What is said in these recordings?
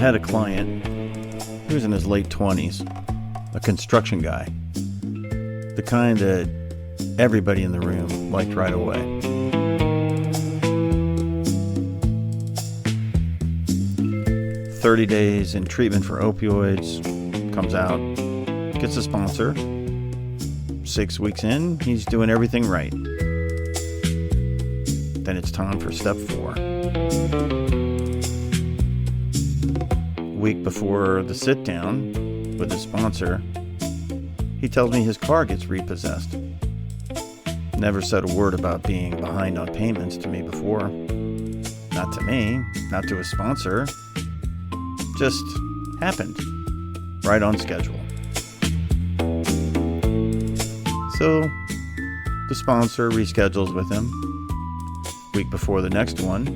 had a client. He was in his late 20s, a construction guy. The kind that everybody in the room liked right away. "30 days in treatment for opioids," comes out, gets a sponsor. 6 weeks in, he's doing everything right. Then it's time for step 4. Week before the sit down with his sponsor, he tells me his car gets repossessed. Never said a word about being behind on payments to me before. Not to me, not to his sponsor. Just happened. Right on schedule. So the sponsor reschedules with him. Week before the next one,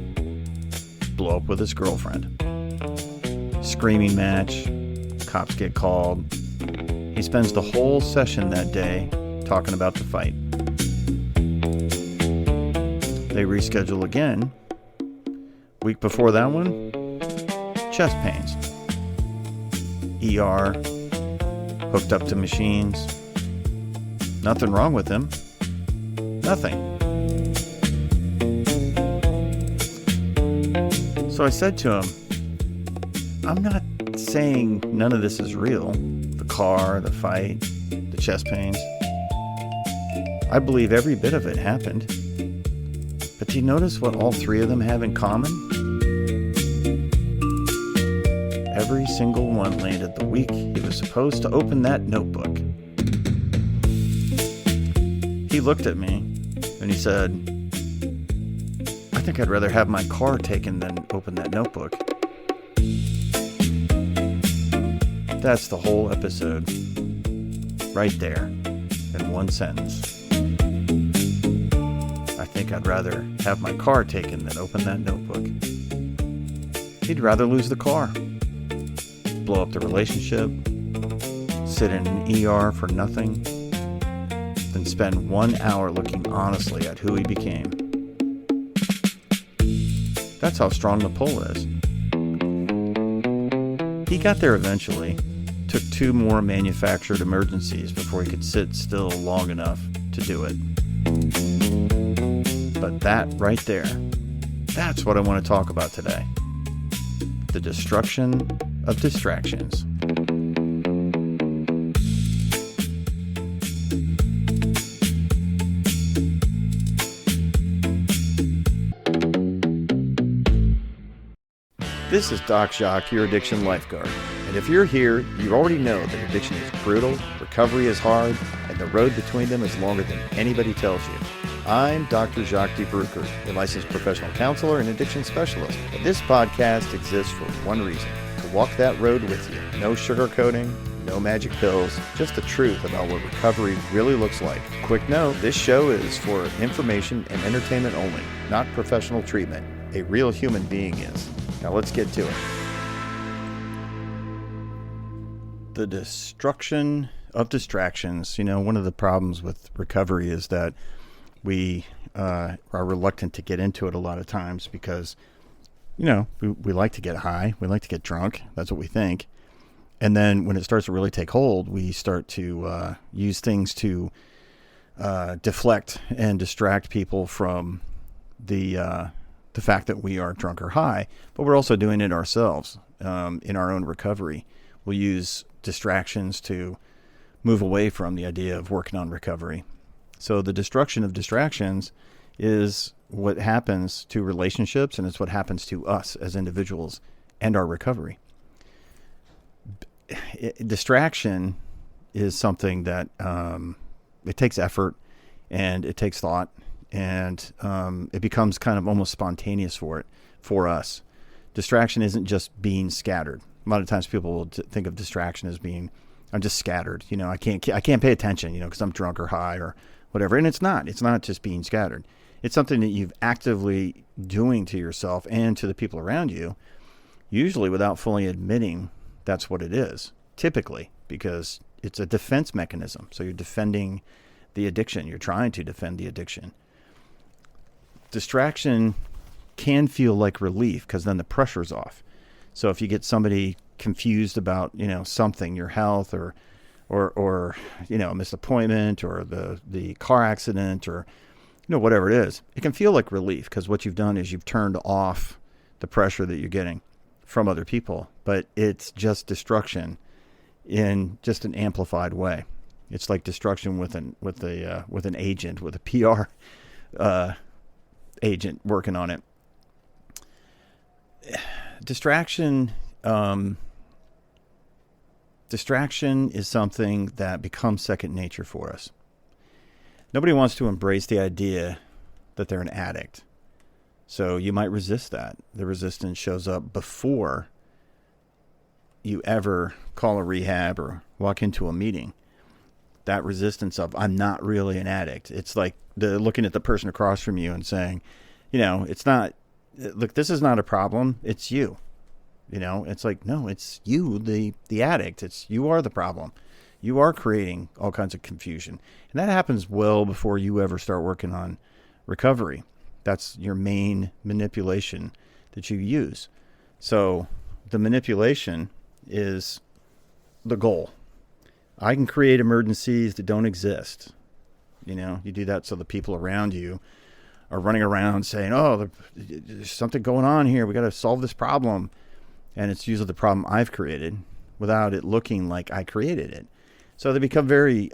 blow up with his girlfriend. Screaming match, cops get called. He spends the whole session that day talking about the fight. They reschedule again. Week before that one, chest pains. ER, hooked up to machines. Nothing wrong with him. Nothing. So I said to him, "I'm not saying none of this is real. The car, the fight, the chest pains. I believe every bit of it happened. But do you notice what all 3 of them have in common? Every single one landed the week he was supposed to open that notebook." He looked at me and he said, "I think I'd rather have my car taken than open that notebook." That's the whole episode. Right there, in one sentence. I think I'd rather have my car taken than open that notebook. He'd rather lose the car, blow up the relationship, sit in an ER for nothing, than spend 1 hour looking honestly at who he became. That's how strong the pull is. He got there eventually. Took 2 more manufactured emergencies before he could sit still long enough to do it. But that right there, that's what I want to talk about today. The destruction of distractions. This is Doc Jacques, your addiction lifeguard. And if you're here, you already know that addiction is brutal, recovery is hard, and the road between them is longer than anybody tells you. I'm Dr. Jacques DeBrucker, a licensed professional counselor and addiction specialist. And this podcast exists for one reason, to walk that road with you. No sugarcoating, no magic pills, just the truth about what recovery really looks like. Quick note, this show is for information and entertainment only, not professional treatment. A real human being is. Now let's get to it. The destruction of distractions. You know, one of the problems with recovery is that we are reluctant to get into it a lot of times because, you know, we like to get high. We like to get drunk. That's what we think. And then when it starts to really take hold, we start to use things to deflect and distract people from the fact that we are drunk or high, but we're also doing it ourselves in our own recovery. We'll use distractions to move away from the idea of working on recovery. So the destruction of distractions is what happens to relationships, and it's what happens to us as individuals and our recovery. Distraction is something that it takes effort and it takes thought, and it becomes kind of almost spontaneous for us. Distraction isn't just being scattered. A lot of times people will think of distraction as being, I'm just scattered. You know, I can't pay attention, you know, because I'm drunk or high or whatever. And it's not just being scattered. It's something that you've actively doing to yourself and to the people around you, usually without fully admitting that's what it is, typically, because it's a defense mechanism. So you're defending the addiction. You're trying to defend the addiction. Distraction can feel like relief because then the pressure's off. So if you get somebody confused about, something, your health or a missed appointment or the car accident or, whatever it is, it can feel like relief because what you've done is you've turned off the pressure that you're getting from other people, but it's just destruction in just an amplified way. It's like destruction with an agent, with a PR agent working on it. Distraction is something that becomes second nature for us. Nobody wants to embrace the idea that they're an addict. So you might resist that. The resistance shows up before you ever call a rehab or walk into a meeting. That resistance of, I'm not really an addict. It's like looking at the person across from you and saying, it's not, look, this is not a problem. It's you. It's like, no, it's you, the addict. You are the problem. You are creating all kinds of confusion. And that happens well before you ever start working on recovery. That's your main manipulation that you use. So the manipulation is the goal. I can create emergencies that don't exist. You do that so the people around you are running around saying, oh, there's something going on here. We got to solve this problem. And it's usually the problem I've created without it looking like I created it. So they become very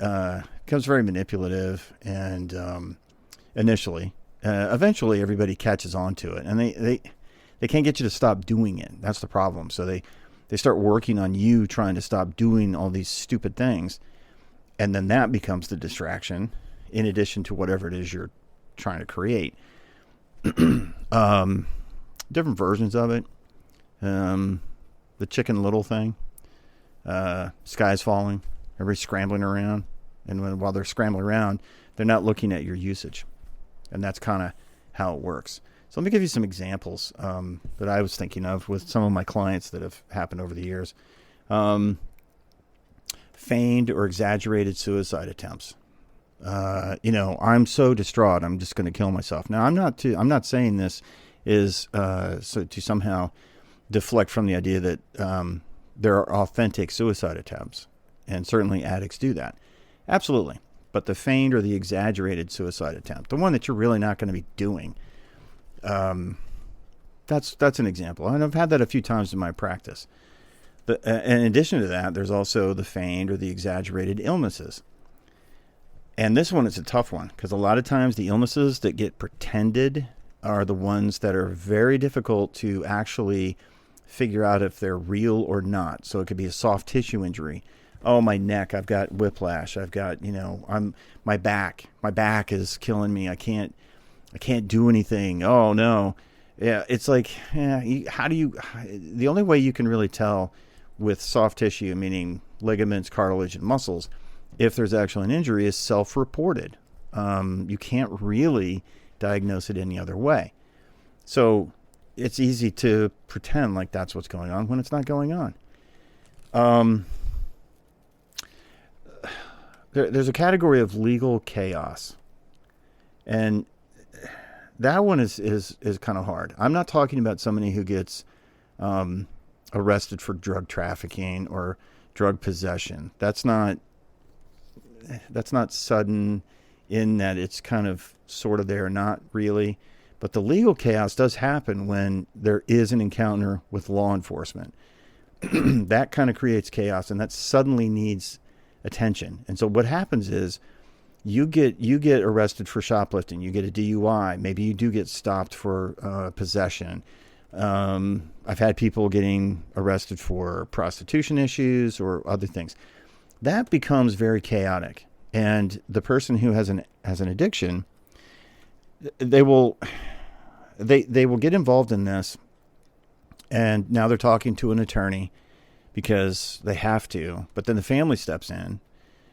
manipulative, and initially, eventually everybody catches on to it, and they can't get you to stop doing it. That's the problem. So they start working on you trying to stop doing all these stupid things, and then that becomes the distraction in addition to whatever it is you're trying to create. Different versions of it. The Chicken Little thing. Sky's falling. Everybody's scrambling around. And while they're scrambling around, they're not looking at your usage. And that's kind of how it works. So let me give you some examples that I was thinking of with some of my clients that have happened over the years. Feigned or exaggerated suicide attempts. I'm so distraught, I'm just going to kill myself. Now, I'm not saying this is so to somehow deflect from the idea that there are authentic suicide attempts, and certainly addicts do that. Absolutely. But the feigned or the exaggerated suicide attempt, the one that you're really not going to be doing, that's an example. And I've had that a few times in my practice. In addition to that, there's also the feigned or the exaggerated illnesses. And this one is a tough one because a lot of times the illnesses that get pretended are the ones that are very difficult to actually figure out if they're real or not. So it could be a soft tissue injury. Oh, my neck, I've got whiplash. I've got, my back is killing me. I can't do anything. Oh no. Yeah. It's like, the only way you can really tell with soft tissue, meaning ligaments, cartilage, and muscles, if there's actually an injury, is self-reported. You can't really diagnose it any other way. So it's easy to pretend like that's what's going on when it's not going on. There's a category of legal chaos, and that one is kind of hard. I'm not talking about somebody who gets arrested for drug trafficking or drug possession. That's not sudden in that it's kind of sort of there, not really. But the legal chaos does happen when there is an encounter with law enforcement. That kind of creates chaos, and that suddenly needs attention. And so what happens is you get arrested for shoplifting, you get a DUI, maybe you do get stopped for possession. I've had people getting arrested for prostitution issues or other things. That becomes very chaotic. And the person who has an addiction, they will get involved in this, and now they're talking to an attorney because they have to, but then the family steps in,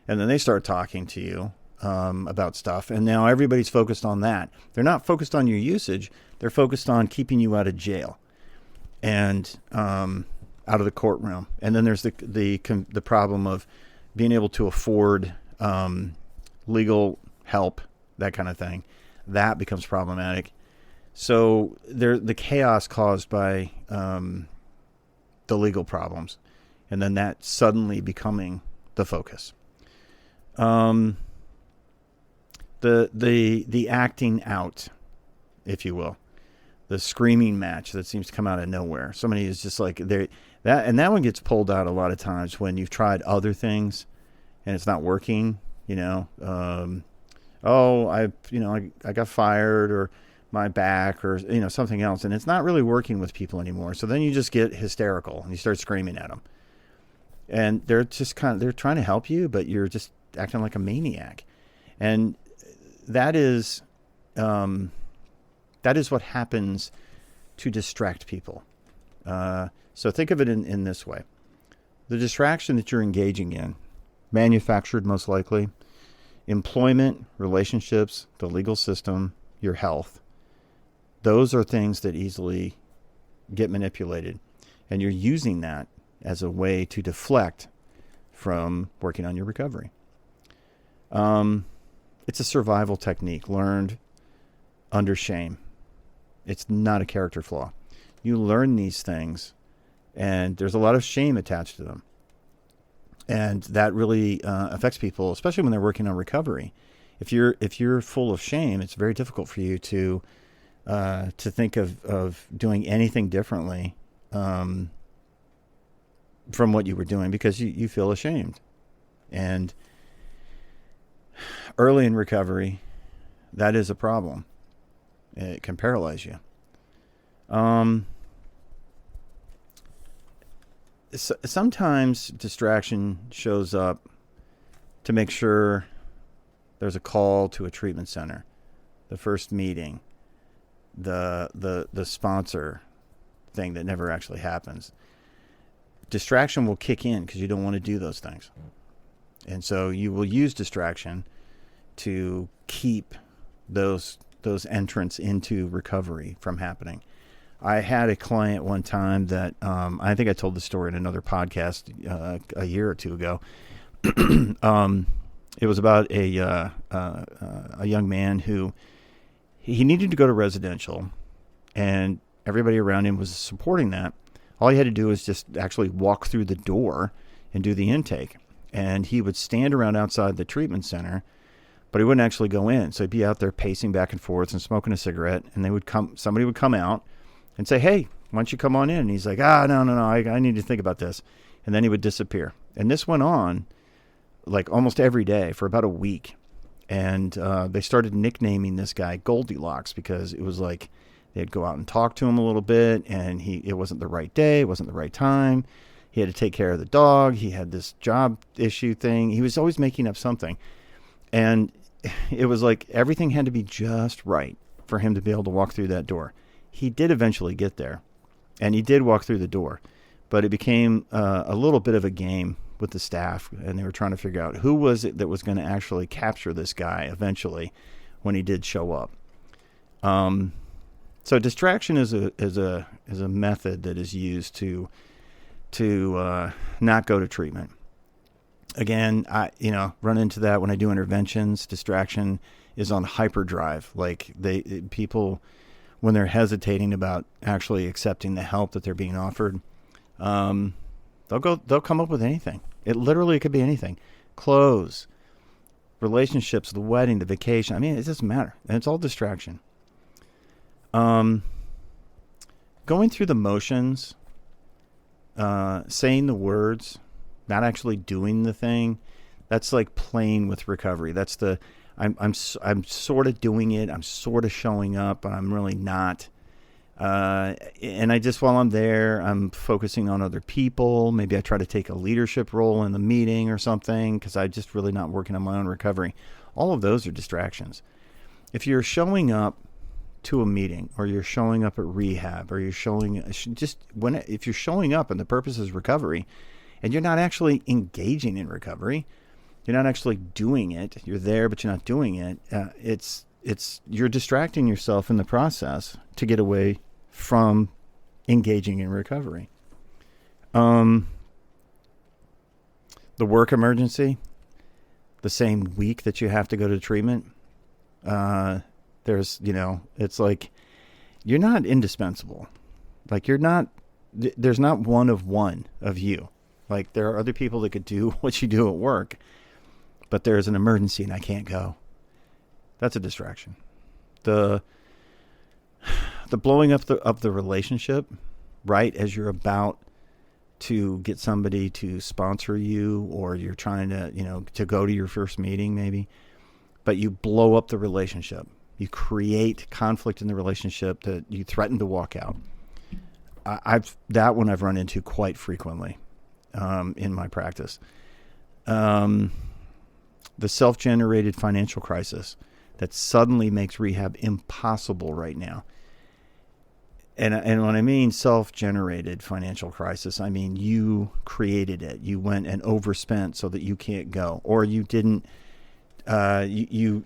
and then they start talking to you about stuff, and now everybody's focused on that. They're not focused on your usage. They're focused on keeping you out of jail and out of the courtroom. And then there's the problem of being able to afford legal help, that kind of thing. That becomes problematic. So the chaos caused by the legal problems, and then that suddenly becoming the focus. The acting out, if you will, the screaming match that seems to come out of nowhere. Somebody is just like that one gets pulled out a lot of times when you've tried other things and it's not working. I got fired, or my back, or something else, and it's not really working with people anymore. So then you just get hysterical and you start screaming at them, and they're just they're trying to help you, but you're just acting like a maniac, and that is what happens to distract people. So think of it in this way: the distraction that you're engaging in, manufactured most likely, employment, relationships, the legal system, your health. Those are things that easily get manipulated. And you're using that as a way to deflect from working on your recovery. It's a survival technique learned under shame. It's not a character flaw. You learn these things, and there's a lot of shame attached to them. And that really affects people, especially when they're working on recovery. If you're full of shame, it's very difficult for you to think of doing anything differently from what you were doing, because you feel ashamed. And early in recovery, that is a problem. It can paralyze you. Sometimes distraction shows up to make sure there's a call to a treatment center, the first meeting, the sponsor thing that never actually happens. Distraction will kick in because you don't want to do those things. And so you will use distraction to keep those entrants into recovery from happening. I had a client one time that I think I told the story in another podcast a year or two ago. It was about a young man who he needed to go to residential, and everybody around him was supporting that. All he had to do was just actually walk through the door and do the intake. And he would stand around outside the treatment center, but he wouldn't actually go in. So he'd be out there pacing back and forth and smoking a cigarette. And somebody would come out and say, "Hey, why don't you come on in?" And he's like, no, I need to think about this. And then he would disappear. And this went on like almost every day for about a week. And they started nicknaming this guy Goldilocks, because it was like they'd go out and talk to him a little bit, and it wasn't the right day, it wasn't the right time. He had to take care of the dog. He had this job issue thing. He was always making up something. And it was like everything had to be just right for him to be able to walk through that door. He did eventually get there, and he did walk through the door, but it became a little bit of a game with the staff, and they were trying to figure out who was it that was going to actually capture this guy eventually when he did show up. So distraction is a method that is used to not go to treatment. Again, I run into that when I do interventions. Distraction is on hyperdrive. Like people, when they're hesitating about actually accepting the help that they're being offered, they'll come up with anything. It literally could be anything. Clothes, relationships, the wedding, the vacation. I mean, it doesn't matter. And it's all distraction. Going through the motions, saying the words, not actually doing the thing, that's like playing with recovery. That's I'm sort of doing it. I'm sort of showing up, but I'm really not. And while I'm there, I'm focusing on other people. Maybe I try to take a leadership role in the meeting or something, because I'm just really not working on my own recovery. All of those are distractions. If you're showing up to a meeting, or you're showing up at rehab, or if you're showing up and the purpose is recovery, and you're not actually engaging in recovery, you're not actually doing it. You're there, but you're not doing it. You're distracting yourself in the process to get away from engaging in recovery. The work emergency, the same week that you have to go to treatment, it's like you're not indispensable. Like you're not there's not one of you. Like, there are other people that could do what you do at work, but there's an emergency and I can't go. That's a distraction. The blowing up of the relationship, right as you're about to get somebody to sponsor you, or you're trying to, to go to your first meeting maybe, but you blow up the relationship. You create conflict in the relationship that you threaten to walk out. That one I've run into quite frequently in my practice. The self-generated financial crisis that suddenly makes rehab impossible right now. And when I mean self-generated financial crisis, I mean you created it. You went and overspent so that you can't go, or you didn't. You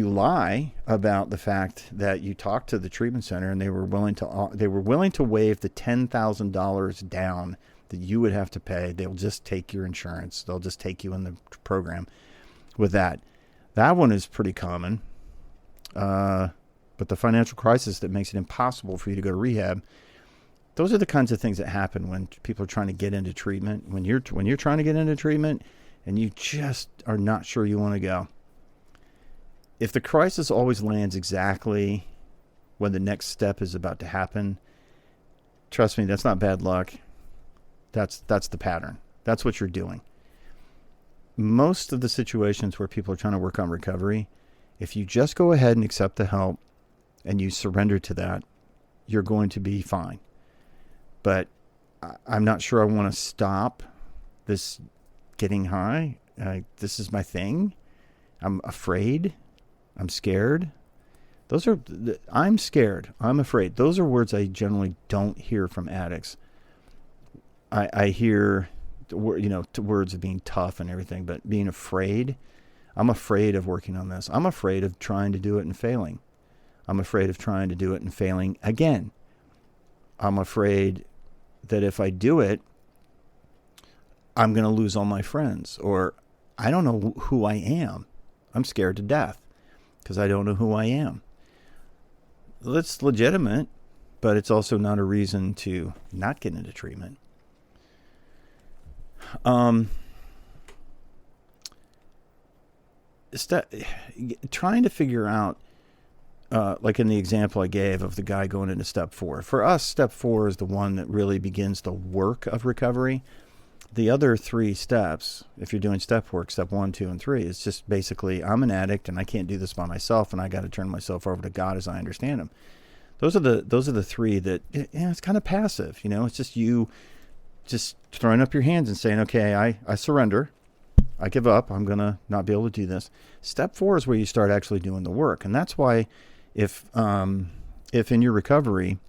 lie about the fact that you talked to the treatment center and they were willing to waive the $10,000 down that you would have to pay. They'll just take your insurance. They'll just take you in the program with that. That one is pretty common. But the financial crisis that makes it impossible for you to go to rehab, those are the kinds of things that happen when people are trying to get into treatment. When you're trying to get into treatment and you just are not sure you want to go. If the crisis always lands exactly when the next step is about to happen, trust me, that's not bad luck. That's the pattern. That's what you're doing. Most of the situations where people are trying to work on recovery, if you just go ahead and accept the help and you surrender to that, you're going to be fine. But I'm not sure I want to stop this getting high. This is my thing. I'm afraid. I'm scared. I'm scared. I'm afraid. Those are words I generally don't hear from addicts. I hear, words of being tough and everything, but being afraid. I'm afraid of working on this. I'm afraid of trying to do it and failing. I'm afraid of trying to do it and failing again. I'm afraid that if I do it, I'm going to lose all my friends, or I don't know who I am. I'm scared to death because I don't know who I am. That's legitimate, but it's also not a reason to not get into treatment. Trying to figure out, like in the example I gave of the guy going into step 4. For us, step 4 is the one that really begins the work of recovery. The other 3 steps, if you're doing step work, step 1, 2, and 3, is just basically, I'm an addict and I can't do this by myself, and I got to turn myself over to God as I understand Him. Those are the 3 that, it's kind of passive. It's just you just throwing up your hands and saying, okay, I surrender. I give up. I'm going to not be able to do this. Step 4 is where you start actually doing the work. And that's why if in your recovery,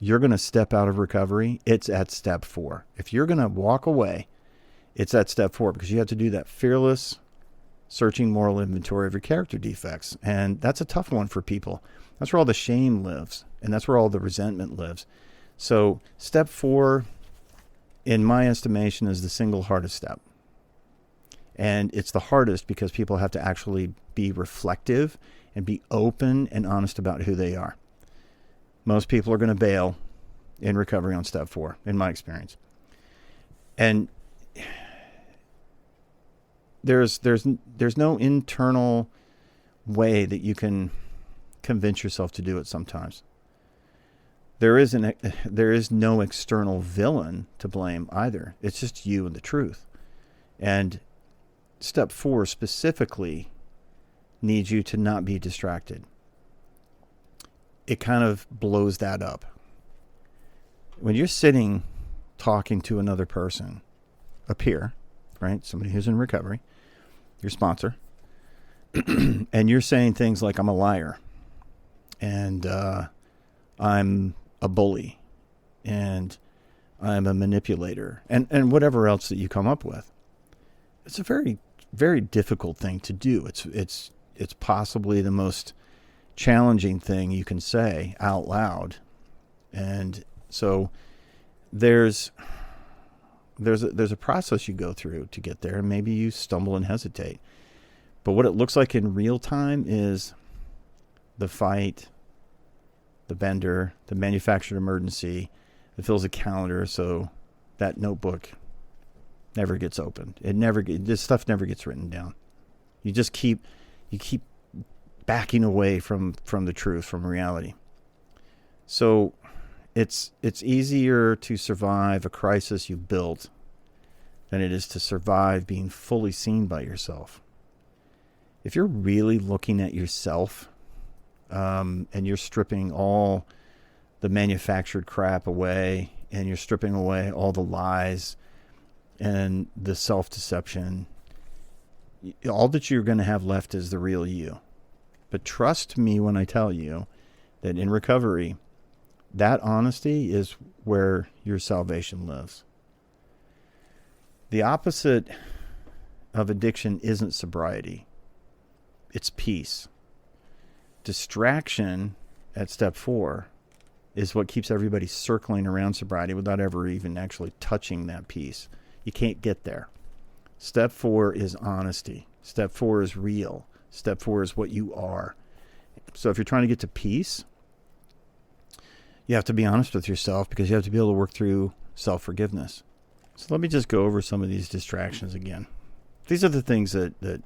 you're going to step out of recovery, it's at step 4. If you're going to walk away, it's at step 4, because you have to do that fearless, searching moral inventory of your character defects. And that's a tough one for people. That's where all the shame lives, and that's where all the resentment lives. So step 4, in my estimation, is the single hardest step. And it's the hardest because people have to actually be reflective and be open and honest about who they are. Most people are going to bail in recovery on step 4, in my experience. And there's no internal way that you can convince yourself to do it sometimes. There is no external villain to blame either. It's just you and the truth. And step 4 specifically needs you to not be distracted. It kind of blows that up. When you're sitting talking to another person, a peer, right? Somebody who's in recovery, your sponsor, and you're saying things like, I'm a liar, and I'm a bully, and I'm a manipulator, and whatever else that you come up with. It's a very, very difficult thing to do. It's possibly the most challenging thing you can say out loud. And so there's a process you go through to get there, and maybe you stumble and hesitate. But what it looks like in real time is the fight, the bender, the manufactured emergency, It fills a calendar, so that notebook never gets opened. This stuff never gets written down. You keep backing away from the truth, from reality. So it's easier to survive a crisis you built than it is to survive being fully seen by yourself. If you're really looking at yourself, and you're stripping all the manufactured crap away, and you're stripping away all the lies and the self-deception, all that you're going to have left is the real you. But trust me when I tell you that in recovery, that honesty is where your salvation lives. The opposite of addiction isn't sobriety. It's peace. Distraction at step 4 is what keeps everybody circling around sobriety without ever even actually touching that peace. You can't get there. Step 4 is honesty. Step 4 is real. Step 4 is what you are. So if you're trying to get to peace, you have to be honest with yourself, because you have to be able to work through self-forgiveness. So let me just go over some of these distractions again. These are the things that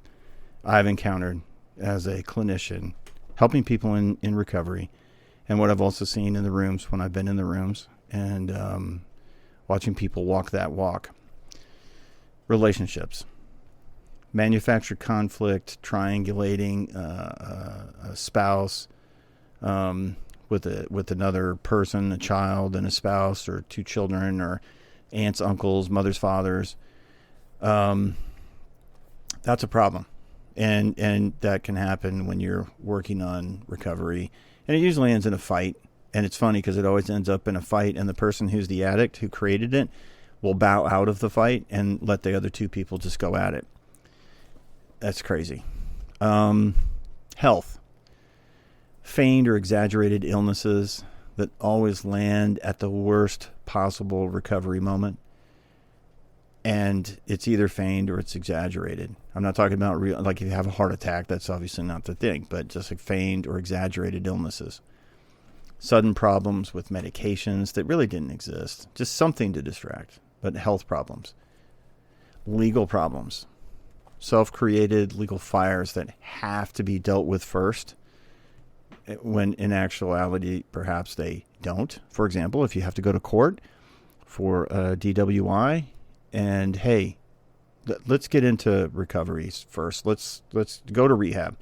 I've encountered as a clinician, helping people in recovery, and what I've also seen in the rooms when I've been in the rooms, and watching people walk that walk. Relationships. Manufactured conflict, triangulating a spouse with another person, a child and a spouse, or 2 children, or aunts, uncles, mothers, fathers. That's a problem. And that can happen when you're working on recovery. And it usually ends in a fight. And it's funny because it always ends up in a fight, and the person who's the addict who created it will bow out of the fight and let the other 2 people just go at it. That's crazy. Health. Feigned or exaggerated illnesses that always land at the worst possible recovery moment. And it's either feigned or it's exaggerated. I'm not talking about real, like if you have a heart attack, that's obviously not the thing, but just like feigned or exaggerated illnesses. Sudden problems with medications that really didn't exist. Just something to distract, but health problems. Legal problems. Self-created legal fires that have to be dealt with first, when in actuality, perhaps they don't. For example, if you have to go to court for a DWI, and hey, let's get into recoveries first. Let's go to rehab.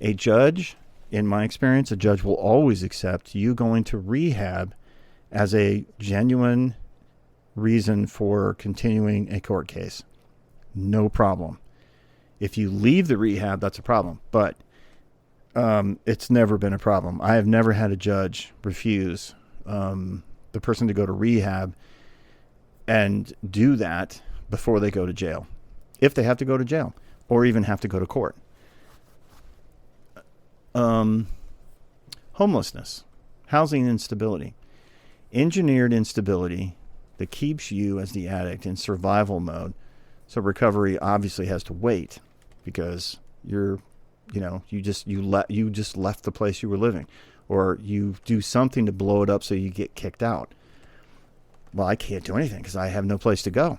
A judge, in my experience, a judge will always accept you going to rehab as a genuine reason for continuing a court case. No problem. If you leave the rehab, that's a problem. But it's never been a problem. I have never had a judge refuse the person to go to rehab and do that before they go to jail, if they have to go to jail or even have to go to court. Homelessness, housing instability, engineered instability that keeps you as the addict in survival mode. So recovery obviously has to wait because you just left the place you were living, or you do something to blow it up so you get kicked out. Well, I can't do anything because I have no place to go.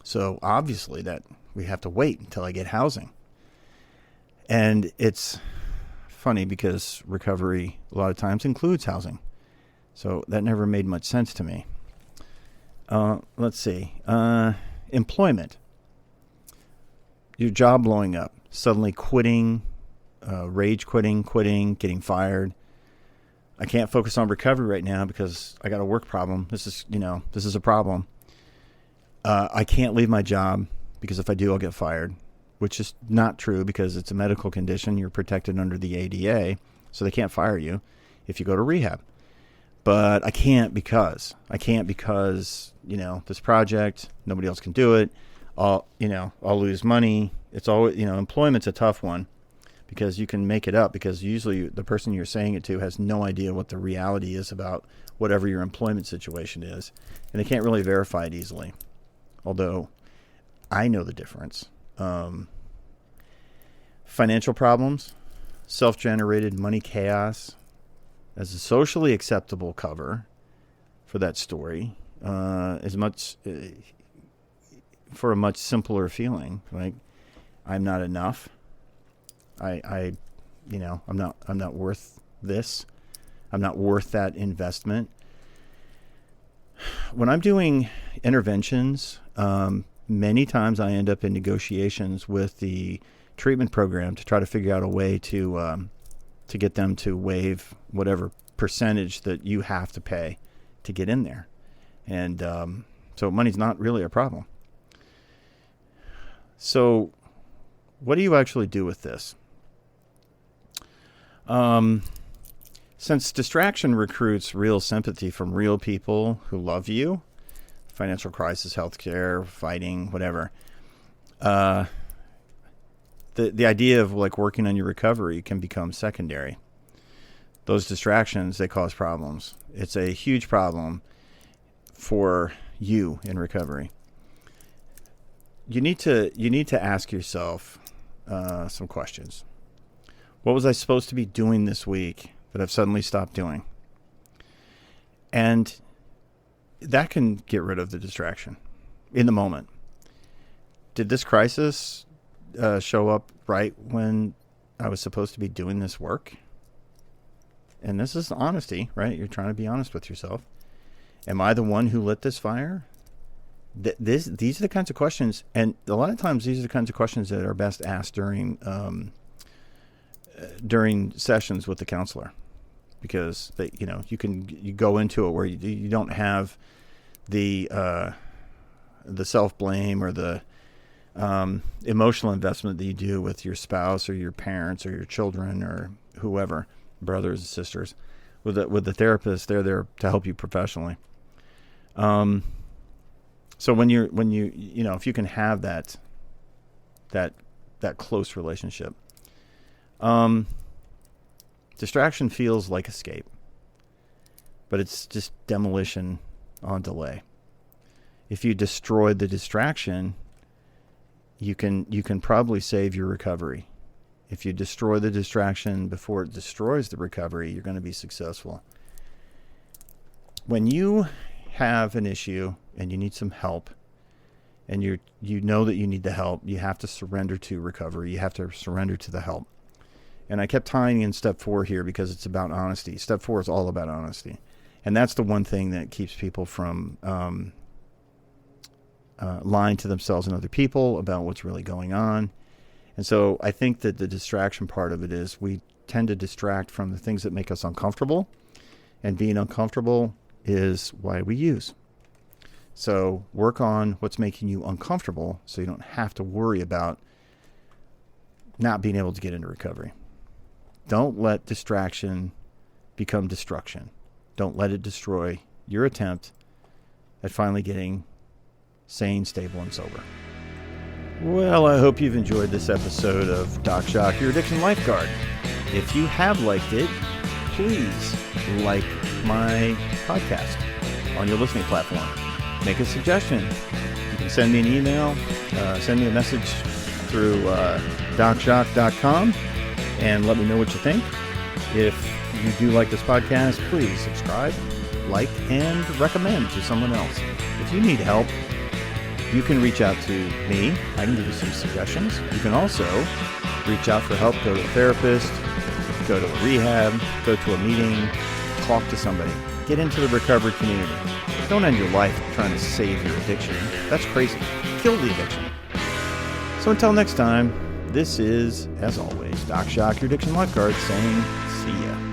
So obviously that we have to wait until I get housing. And it's funny because recovery a lot of times includes housing. So that never made much sense to me. Let's see. Employment. Your job blowing up. Suddenly quitting, rage quitting, getting fired. I can't focus on recovery right now because I got a work problem. This is a problem. I can't leave my job because if I do, I'll get fired, which is not true because it's a medical condition. You're protected under the ADA, so they can't fire you if you go to rehab. But I can't because this project, nobody else can do it. I'll lose money. It's always, employment's a tough one because you can make it up because usually the person you're saying it to has no idea what the reality is about whatever your employment situation is. And they can't really verify it easily. Although I know the difference. Financial problems, self-generated money chaos as a socially acceptable cover for that story, as much for a much simpler feeling. Like, I'm not enough. I'm not worth this. I'm not worth that investment. When I'm doing interventions, many times I end up in negotiations with the treatment program to try to figure out a way to get them to waive whatever percentage that you have to pay to get in there. And so money's not really a problem. So what do you actually do with this? Since distraction recruits real sympathy from real people who love you, financial crisis, healthcare, fighting, whatever, the idea of like working on your recovery can become secondary. Those distractions, they cause problems. It's a huge problem for you in recovery. You need to ask yourself some questions. What was I supposed to be doing this week that I've suddenly stopped doing? And that can get rid of the distraction in the moment. Did this crisis show up right when I was supposed to be doing this work? And this is honesty, right? You're trying to be honest with yourself. Am I the one who lit this fire? These are the kinds of questions, and a lot of times these are the kinds of questions that are best asked during sessions with the counselor, because you go into it where you don't have the self-blame or the emotional investment that you do with your spouse or your parents or your children or whoever, brothers and sisters. With the therapist, they're there to help you professionally. So when you if you can have that close relationship, distraction feels like escape, but it's just demolition on delay. If you destroy the distraction, you can probably save your recovery. If you destroy the distraction before it destroys the recovery, you're going to be successful. When you have an issue and you need some help, and you know that you need the help, you have to surrender to recovery. You have to surrender to the help. And I kept tying in step 4 here because it's about honesty. Step 4 is all about honesty. And that's the one thing that keeps people from lying to themselves and other people about what's really going on. And so I think that the distraction part of it is we tend to distract from the things that make us uncomfortable. And being uncomfortable is why we use. So work on what's making you uncomfortable so you don't have to worry about not being able to get into recovery. Don't let distraction become destruction. Don't let it destroy your attempt at finally getting sane, stable, and sober. Well, I hope you've enjoyed this episode of Doc Shock, Your Addiction Lifeguard. If you have liked it, please like my podcast on your listening platform. Make a suggestion. You can send me an email, send me a message through docshock.com and let me know what you think. If you do like this podcast, please subscribe, like, and recommend to someone else. If you need help, you can reach out to me. I can give you some suggestions. You can also reach out for help. Go to a therapist, go to a rehab, go to a meeting, talk to somebody. Get into the recovery community. Don't end your life trying to save your addiction. That's crazy. Kill the addiction. So until next time, this is, as always, Doc Shock, Your Addiction Lifeguard, saying see ya.